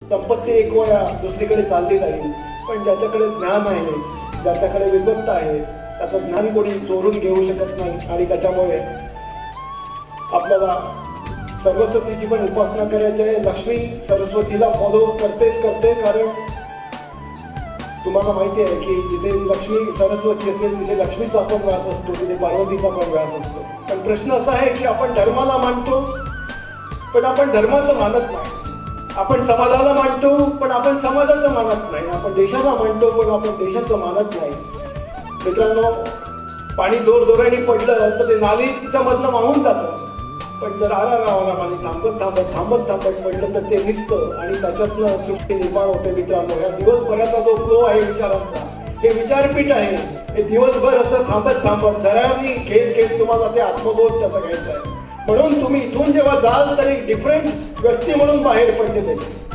संपत्ती एक वेळा दुसरीकडे चालली जाईल, पण ज्याच्याकडे ज्ञान आहे, ज्याच्याकडे विद्वत्ता आहे, त्याचं ज्ञान कोणी चोरून घेऊ शकत नाही. आणि त्याच्यामुळे आपल्याला सरस्वतीची पण उपासना करायची आहे. लक्ष्मी सरस्वतीला फॉलो करते, कारण तुम्हाला माहिती आहे की जिथे लक्ष्मी सरस्वती असेल तिथे लक्ष्मीचा पण व्यास असतो, तिथे पार्वतीचा पण व्यास असतो. पण प्रश्न असा आहे की आपण धर्माला मानतो पण आपण धर्माचं मानत नाही. आपण समाजाला मानतो पण आपण समाजाचं मानत नाही. आपण देशाला मानतो पण आपण देशाचं मानत नाही. मित्रांनो, पाणी जोरजोराने पडलं तर ते नालीच्या मधनं वाहून जातं, पण जर आरामाने थांबत पडलं तर ते निसतं आणि त्याच्यातनं सृष्टी निर्माण होते. मित्रांनो, या दिवसभराचा जो फ्लो आहे विचारांचा, हे विचारपीठ आहे. हे दिवसभर असं थांबत झऱ्यानी खेळ तुम्हाला ते आत्मबोध त्याचा घ्यायचा आहे. म्हणून तुम्ही इथून जेव्हा जाल तर एक डिफरंट व्यक्ती म्हणून बाहेर पडले पाहिजे.